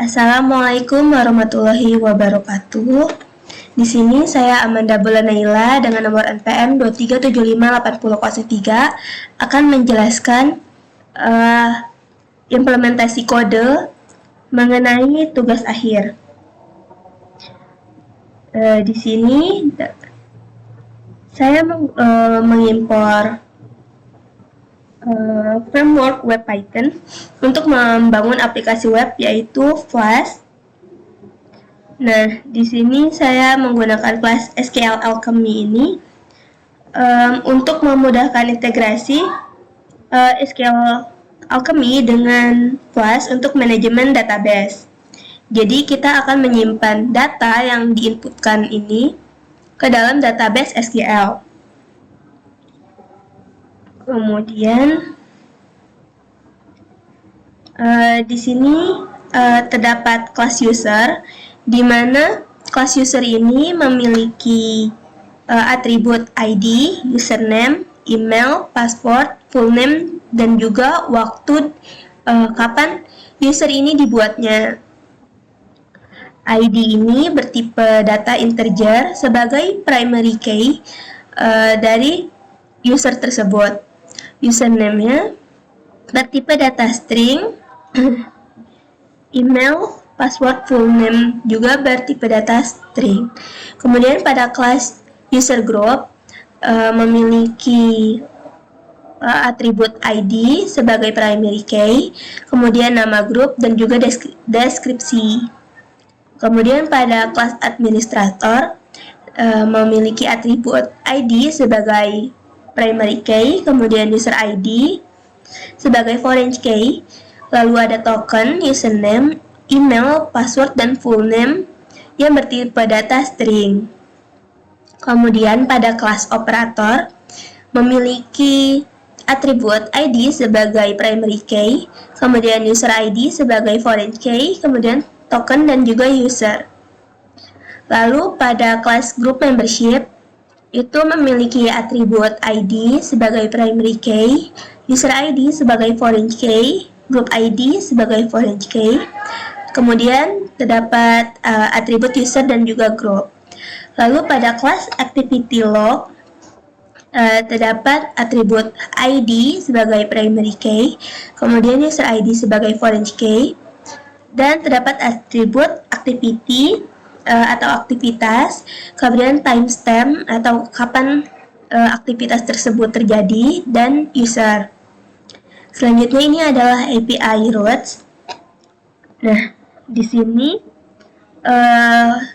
Assalamualaikum warahmatullahi wabarakatuh. Di sini saya Amanda Bulanaila dengan nomor NPM 23758003 akan menjelaskan implementasi kode mengenai tugas akhir. Di sini saya mengimpor framework web Python untuk membangun aplikasi web yaitu Flash. Nah, di sini saya menggunakan kelas SQL Alchemy ini untuk memudahkan integrasi SQL Alchemy dengan Flash untuk manajemen database. Jadi kita akan menyimpan data yang diinputkan ini ke dalam database SQL. Kemudian di sini terdapat kelas user, di mana kelas user ini memiliki atribut ID, username, email, password, full name, dan juga waktu kapan user ini dibuatnya. ID ini bertipe data integer sebagai primary key dari user tersebut. Username-nya bertipe data string, email, password, full name juga bertipe data string. Kemudian pada kelas user group memiliki atribut ID sebagai primary key, kemudian nama grup dan juga deskripsi. Kemudian pada kelas administrator memiliki atribut ID sebagai primary key, kemudian user ID sebagai foreign key, lalu ada token, username, email, password, dan full name yang bertipe data string. Kemudian pada kelas operator memiliki atribut ID sebagai primary key, kemudian user ID sebagai foreign key, kemudian token dan juga user. Lalu pada kelas group membership itu memiliki atribut ID sebagai primary key, user ID sebagai foreign key, group ID sebagai foreign key. Kemudian terdapat atribut user dan juga group. Lalu pada kelas activity log terdapat atribut ID sebagai primary key, kemudian user ID sebagai foreign key, dan terdapat atribut activity atau aktivitas, kemudian timestamp atau kapan aktivitas tersebut terjadi, dan user. Selanjutnya ini adalah API routes. Nah, di sini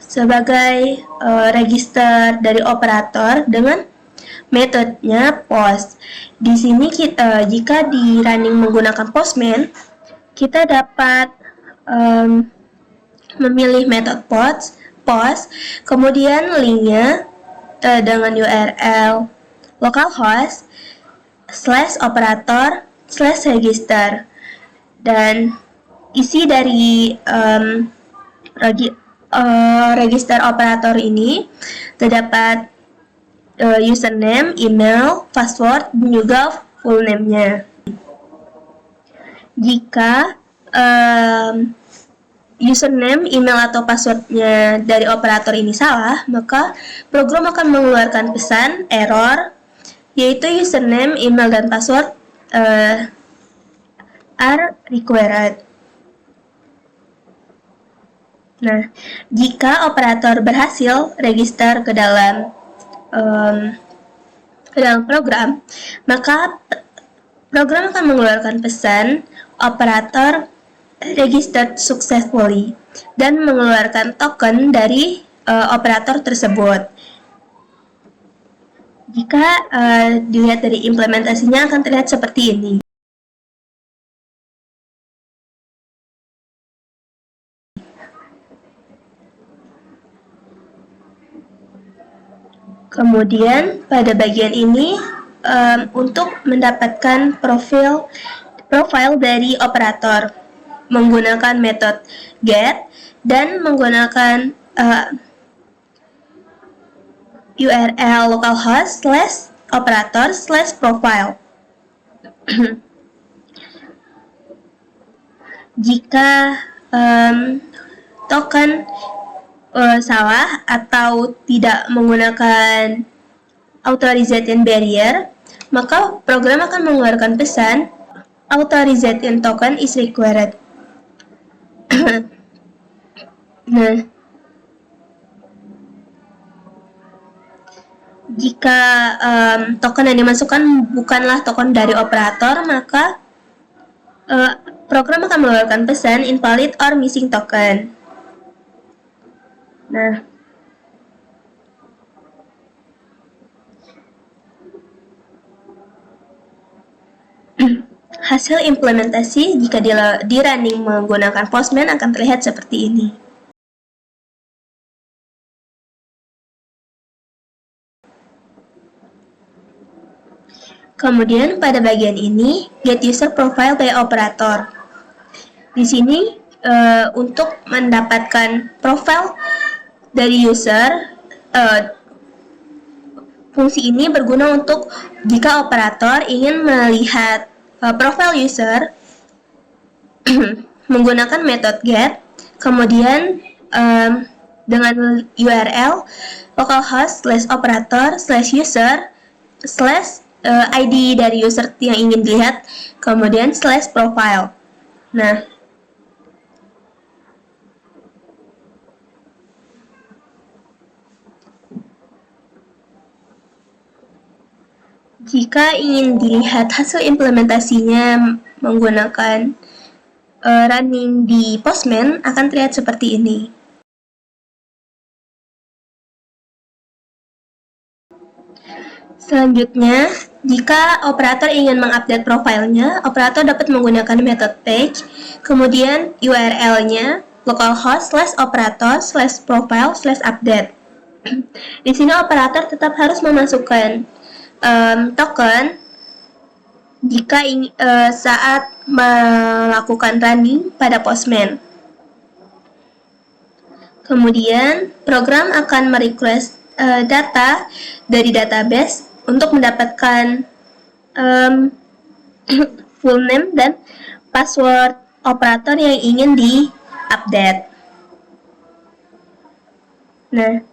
sebagai register dari operator dengan metodenya post. Di sini jika di running menggunakan Postman, kita dapat memilih metode post, kemudian linknya dengan URL localhost /operator/register, dan isi dari register operator ini terdapat username, email, password, dan juga full name-nya. Jika username, email, atau passwordnya dari operator ini salah, maka program akan mengeluarkan pesan error, yaitu username, email, dan password are required. Nah, jika operator berhasil register ke dalam program, maka program akan mengeluarkan pesan operator registered successfully dan mengeluarkan token dari operator tersebut. Jika dilihat dari implementasinya akan terlihat seperti ini. Kemudian pada bagian ini untuk mendapatkan profil dari operator menggunakan metode get dan menggunakan URL localhost /operator/profile. Jika token salah atau tidak menggunakan authorization barrier, maka program akan mengeluarkan pesan authorization token is required. Nah, jika token yang dimasukkan bukanlah token dari operator, maka program akan mengeluarkan pesan invalid or missing token. Nah, hasil implementasi jika di running menggunakan Postman akan terlihat seperti ini. Kemudian pada bagian ini, get user profile by operator. Di sini untuk mendapatkan profile dari user, fungsi ini berguna untuk jika operator ingin melihat profile user menggunakan metode get, kemudian dengan URL localhost/operator/user/ID dari user yang ingin dilihat, kemudian /profile. Nah, jika ingin dilihat hasil implementasinya menggunakan running di Postman akan terlihat seperti ini. Selanjutnya, jika operator ingin mengupdate profilnya, operator dapat menggunakan metode page, kemudian URL-nya localhost/operator/profile/update. Di sini operator tetap harus memasukkan token jika saat melakukan running pada Postman. Kemudian, program akan merequest data dari database untuk mendapatkan full name dan password operator yang ingin di-update. Nah,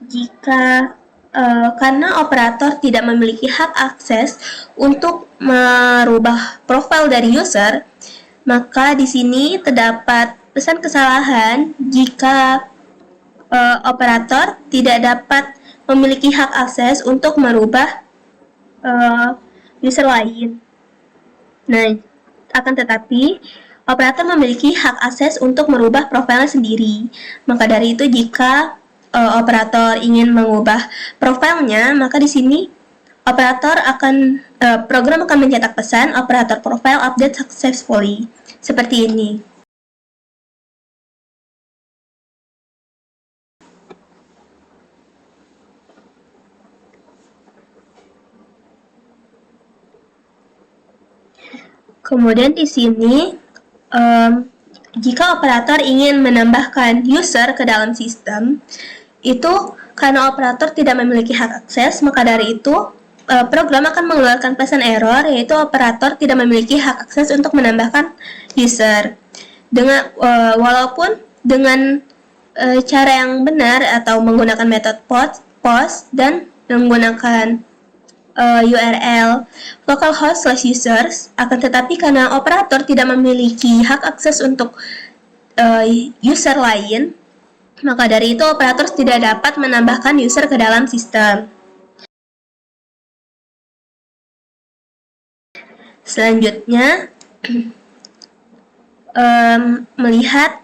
jika karena operator tidak memiliki hak akses untuk merubah profil dari user, maka di sini terdapat pesan kesalahan jika operator tidak dapat memiliki hak akses untuk merubah user lain. Nah, akan tetapi operator memiliki hak akses untuk merubah profilnya sendiri. Maka dari itu jika operator ingin mengubah profilnya, maka di sini program akan mencetak pesan operator profile update successfully seperti ini. Kemudian di sini jika operator ingin menambahkan user ke dalam sistem, itu karena operator tidak memiliki hak akses, maka dari itu program akan mengeluarkan pesan error, yaitu operator tidak memiliki hak akses untuk menambahkan user. Walaupun dengan cara yang benar atau menggunakan metode post dan menggunakan URL localhost/users, akan tetapi karena operator tidak memiliki hak akses untuk user lain, maka dari itu operator tidak dapat menambahkan user ke dalam sistem. Selanjutnya, melihat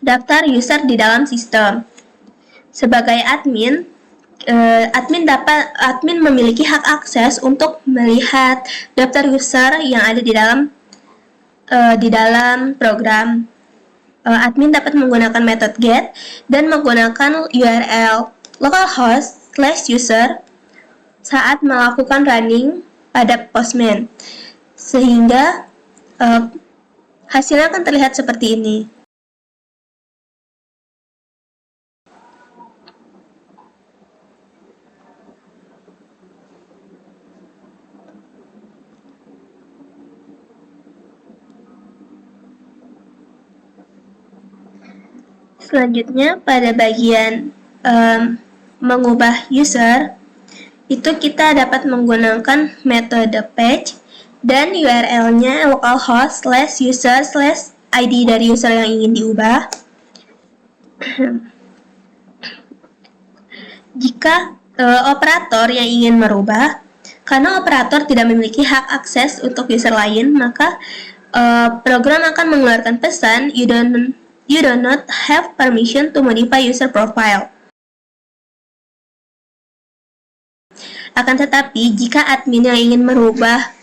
daftar user di dalam sistem. Sebagai admin memiliki hak akses untuk melihat daftar user yang ada di dalam program. Admin dapat menggunakan metode get dan menggunakan URL localhost/user saat melakukan running pada Postman, sehingga hasilnya akan terlihat seperti ini. Selanjutnya pada bagian mengubah user, itu kita dapat menggunakan metode page dan URL-nya localhost/user/id dari user yang ingin diubah. Jika operator yang ingin merubah, karena operator tidak memiliki hak akses untuk user lain, maka program akan mengeluarkan pesan you do not have permission to modify user profile. Akan tetapi, jika admin yang ingin merubah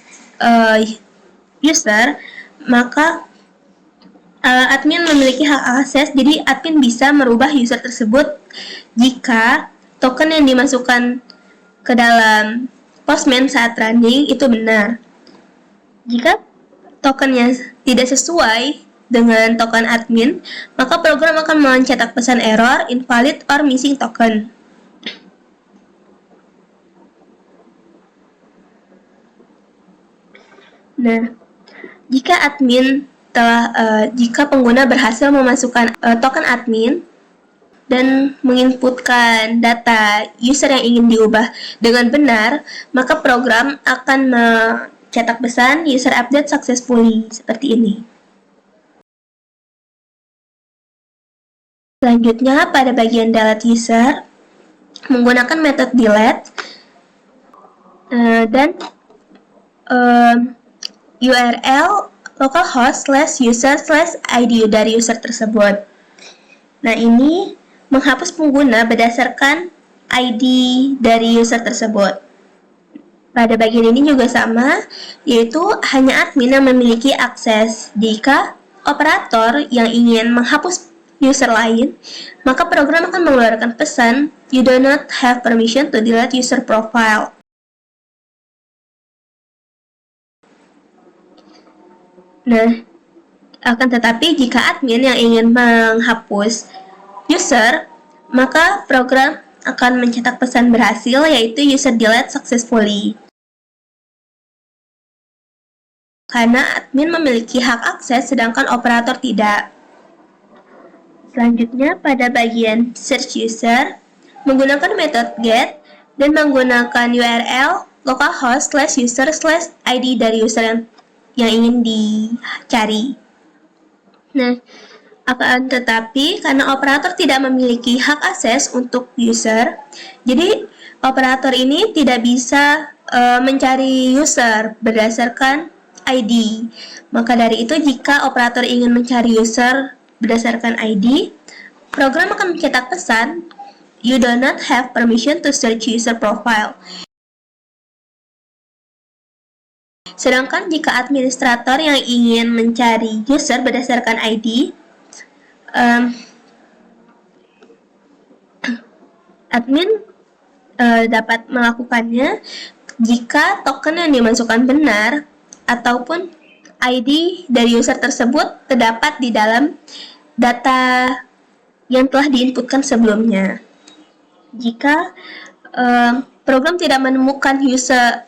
user, maka admin memiliki hak akses, jadi admin bisa merubah user tersebut jika token yang dimasukkan ke dalam Postman saat running itu benar. Jika tokennya tidak sesuai dengan token admin, maka program akan mencetak pesan error, invalid, or missing token. Nah, jika pengguna berhasil memasukkan token admin dan menginputkan data user yang ingin diubah dengan benar, maka program akan mencetak pesan user update successfully seperti ini. Selanjutnya pada bagian delete user, menggunakan metode delete dan URL localhost/user/id dari user tersebut. Nah, ini menghapus pengguna berdasarkan ID dari user tersebut. Pada bagian ini juga sama, yaitu hanya admin yang memiliki akses. Jika operator yang ingin menghapus user lain, maka program akan mengeluarkan pesan you do not have permission to delete user profile. Nah, akan tetapi jika admin yang ingin menghapus user, maka program akan mencetak pesan berhasil, yaitu user delete successfully. Karena admin memiliki hak akses, sedangkan operator tidak. Selanjutnya pada bagian search user, menggunakan metode get dan menggunakan URL localhost/user/id dari user yang ingin dicari. Nah, akan tetapi karena operator tidak memiliki hak akses untuk user, jadi operator ini tidak bisa mencari user berdasarkan ID. Maka dari itu, jika operator ingin mencari user berdasarkan ID, program akan mencetak pesan you do not have permission to search user profile. Sedangkan jika administrator yang ingin mencari user berdasarkan ID, admin dapat melakukannya jika token yang dimasukkan benar ataupun ID dari user tersebut terdapat di dalam data yang telah diinputkan sebelumnya. Jika program tidak menemukan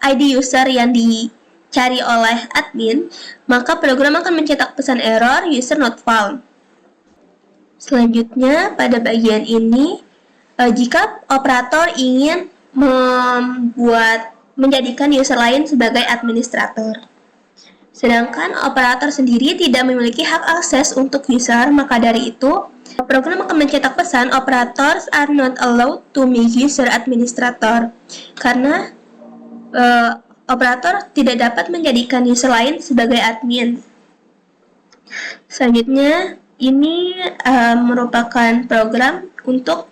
ID user yang dicari oleh admin, maka program akan mencetak pesan error user not found. Selanjutnya, pada bagian ini, jika operator ingin menjadikan user lain sebagai administrator, sedangkan operator sendiri tidak memiliki hak akses untuk user, maka dari itu, program akan mencetak pesan operators are not allowed to make user administrator, karena operator tidak dapat menjadikan user lain sebagai admin. Selanjutnya, ini merupakan program untuk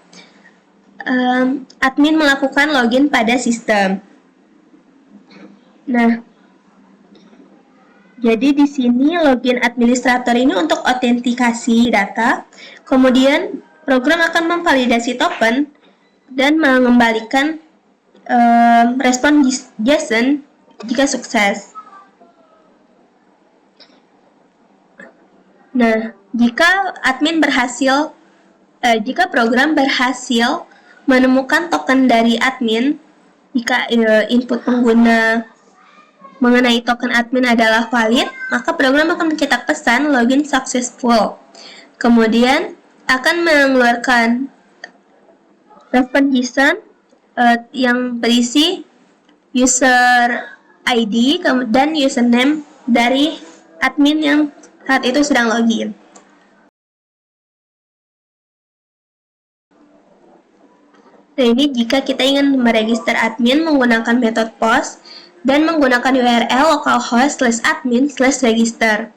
admin melakukan login pada sistem. Nah, jadi di sini login administrator ini untuk autentikasi data, kemudian program akan memvalidasi token dan mengembalikan respon JSON jika sukses. Nah, jika program berhasil menemukan token dari admin, jika input pengguna mengenai token admin adalah valid, maka program akan mencetak pesan login successful. Kemudian akan mengeluarkan respon JSON yang berisi user ID dan username dari admin yang saat itu sedang login. Nah, ini jika kita ingin meregister admin menggunakan metode POST dan menggunakan URL localhost/admin/register.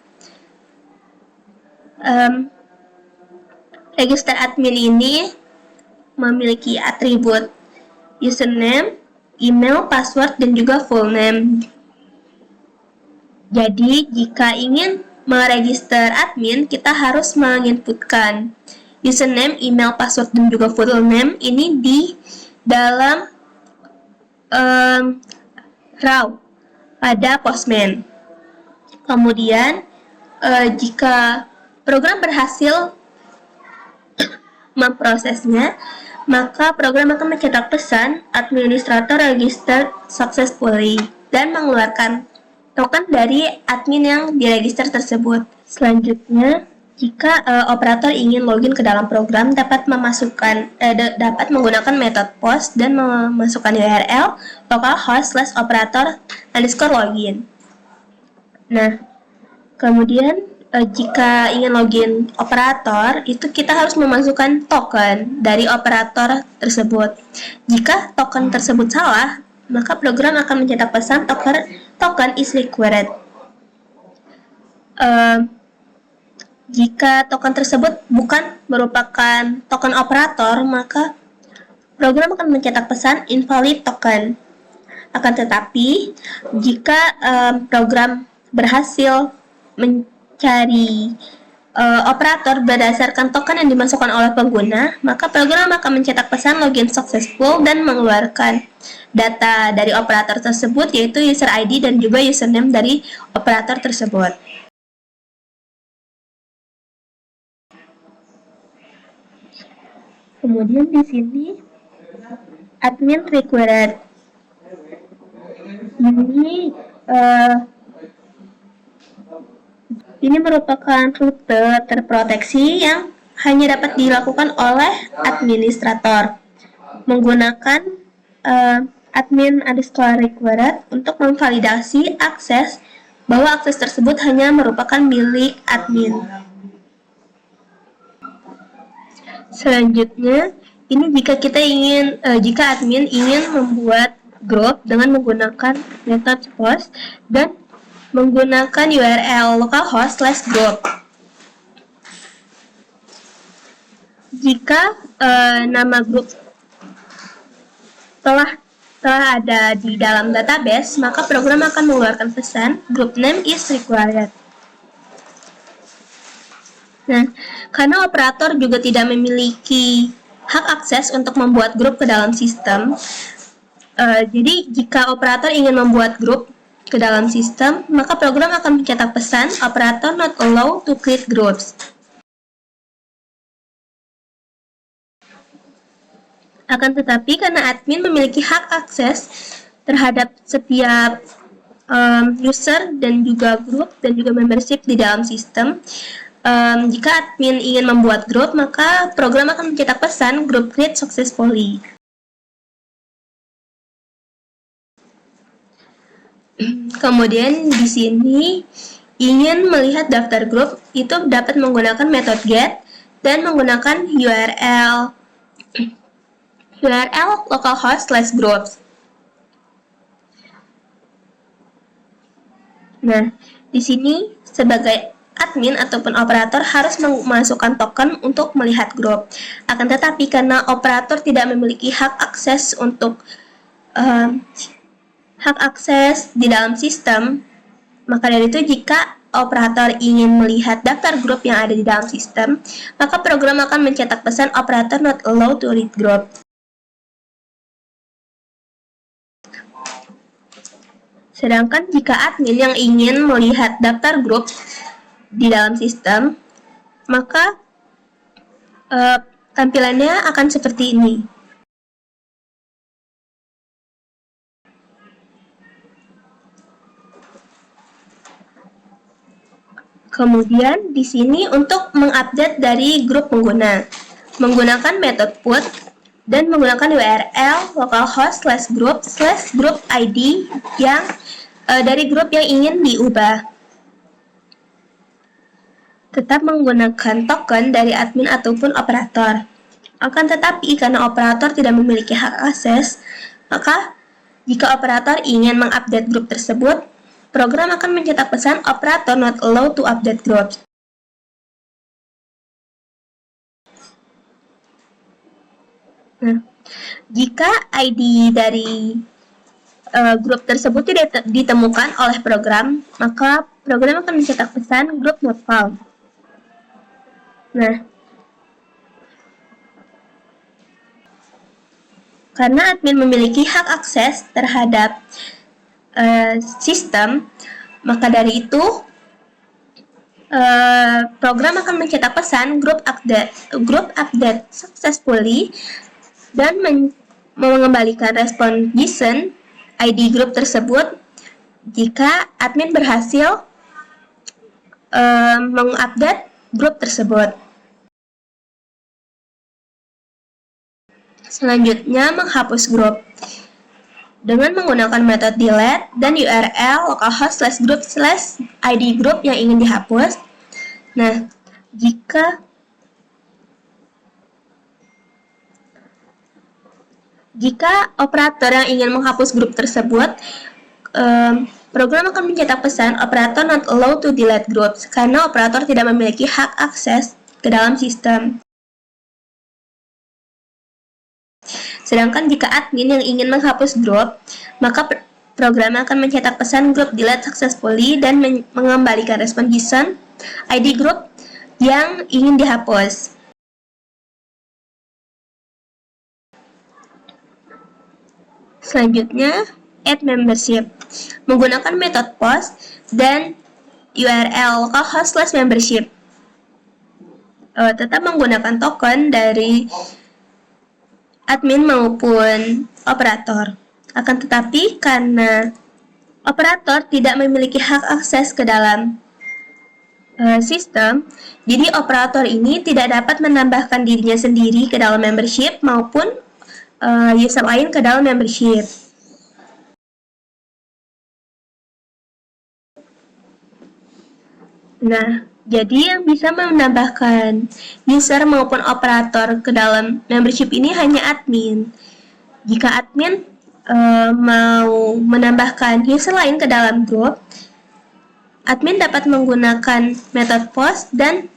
Register admin ini memiliki atribut username, email, password, dan juga full name. Jadi, jika ingin meregister admin, kita harus menginputkan username, email, password, dan juga full name ini di dalam raw pada Postman. Kemudian, jika program berhasil memprosesnya, maka program akan mencetak pesan administrator registered successfully dan mengeluarkan token dari admin yang diregister tersebut. Selanjutnya, jika operator ingin login ke dalam program, dapat menggunakan metode POST dan memasukkan URL localhost/operator_login. Nah, kemudian jika ingin login operator, itu kita harus memasukkan token dari operator tersebut. Jika token tersebut salah, maka program akan mencetak pesan token is required. Jika token tersebut bukan merupakan token operator, maka program akan mencetak pesan invalid token. Akan tetapi, jika program berhasil mencari operator berdasarkan token yang dimasukkan oleh pengguna, maka program akan mencetak pesan login successful dan mengeluarkan data dari operator tersebut, yaitu user ID dan juga username dari operator tersebut. Kemudian di sini admin required. Ini merupakan rute terproteksi yang hanya dapat dilakukan oleh administrator menggunakan admin_required untuk memvalidasi akses bahwa akses tersebut hanya merupakan milik admin. Selanjutnya, ini jika admin ingin membuat grup dengan menggunakan metode POST dan menggunakan URL localhost/group. Jika nama grup telah ada di dalam database, maka program akan mengeluarkan pesan group name is required. Nah, karena operator juga tidak memiliki hak akses untuk membuat grup ke dalam sistem, jadi jika operator ingin membuat grup ke dalam sistem, maka program akan mencetak pesan operator not allowed to create groups. Akan tetapi, karena admin memiliki hak akses terhadap setiap user dan juga grup dan juga membership di dalam sistem, jika admin ingin membuat grup, maka program akan mencetak pesan group create successfully. Kemudian di sini ingin melihat daftar grup, itu dapat menggunakan metode get dan menggunakan URL localhost/groups. Nah, di sini sebagai admin ataupun operator harus memasukkan token untuk melihat grup. Akan tetapi karena operator tidak memiliki hak akses di dalam sistem, maka dari itu jika operator ingin melihat daftar grup yang ada di dalam sistem, maka program akan mencetak pesan operator not allowed to read group. Sedangkan jika admin yang ingin melihat daftar grup di dalam sistem, maka tampilannya akan seperti ini. Kemudian di sini untuk mengupdate dari grup pengguna, menggunakan metode put dan menggunakan URL localhost/group/group ID yang dari grup yang ingin diubah. Tetap menggunakan token dari admin ataupun operator. Akan tetapi karena operator tidak memiliki hak akses, maka jika operator ingin mengupdate grup tersebut, program akan mencetak pesan operator not allowed to update group. Nah, jika ID dari grup tersebut tidak ditemukan oleh program, maka program akan mencetak pesan group not found. Nah, karena admin memiliki hak akses terhadap sistem, maka dari itu program akan mencetak pesan group update successfully dan mengembalikan respon JSON ID grup tersebut jika admin berhasil mengupdate grup tersebut. Selanjutnya, menghapus grup dengan menggunakan metode delete dan URL localhost/group/id grup yang ingin dihapus. Nah, jika operator yang ingin menghapus grup tersebut, program akan mencetak pesan operator not allowed to delete groups karena operator tidak memiliki hak akses ke dalam sistem. Sedangkan jika admin yang ingin menghapus grup, maka program akan mencetak pesan group delete successfully dan mengembalikan respon JSON ID grup yang ingin dihapus. Selanjutnya, add membership. Menggunakan metode post dan URL localhost/membership. Tetap menggunakan token dari admin maupun operator. Akan tetapi karena operator tidak memiliki hak akses ke dalam sistem, jadi operator ini tidak dapat menambahkan dirinya sendiri ke dalam membership maupun user lain ke dalam membership. Nah, jadi yang bisa menambahkan user maupun operator ke dalam membership ini hanya admin. Jika admin mau menambahkan user lain ke dalam grup, admin dapat menggunakan metode post dan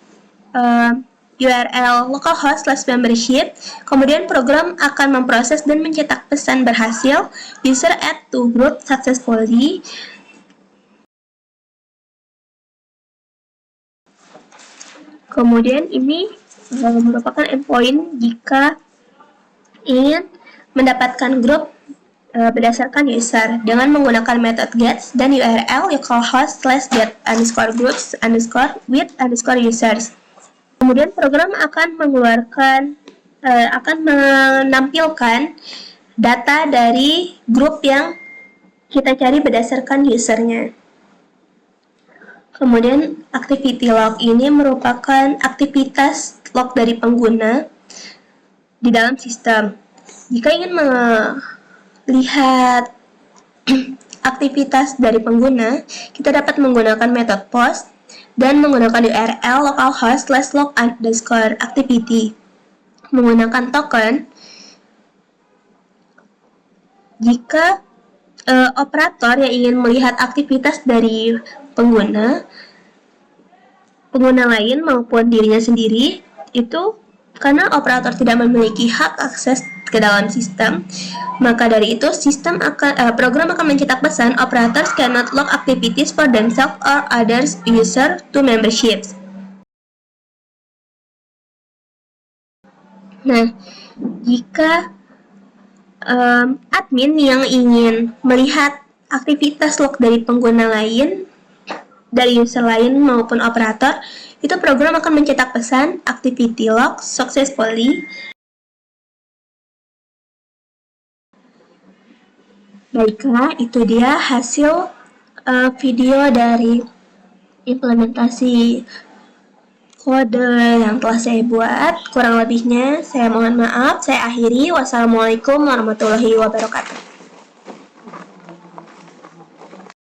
URL localhost/membership. Kemudian program akan memproses dan mencetak pesan berhasil user add to group successfully. Kemudian ini merupakan endpoint jika ingin mendapatkan grup berdasarkan user dengan menggunakan metode get dan URL localhost/get_groups_with_users. Kemudian program akan menampilkan data dari grup yang kita cari berdasarkan usernya. Kemudian activity log ini merupakan aktivitas log dari pengguna di dalam sistem. Jika ingin melihat aktivitas dari pengguna, kita dapat menggunakan metode post dan menggunakan URL localhost/log_activity. Menggunakan token, jika operator yang ingin melihat aktivitas dari pengguna lain maupun dirinya sendiri, itu karena operator tidak memiliki hak akses ke dalam sistem, maka dari itu program akan mencetak pesan operators cannot log activities for themselves or others user to memberships. Nah, jika admin yang ingin melihat aktivitas log dari pengguna lain, dari user lain maupun operator, itu program akan mencetak pesan activity log successfully. Baiklah, itu dia hasil video dari implementasi kode yang telah saya buat. Kurang lebihnya saya mohon maaf. Saya akhiri. Wassalamualaikum warahmatullahi wabarakatuh.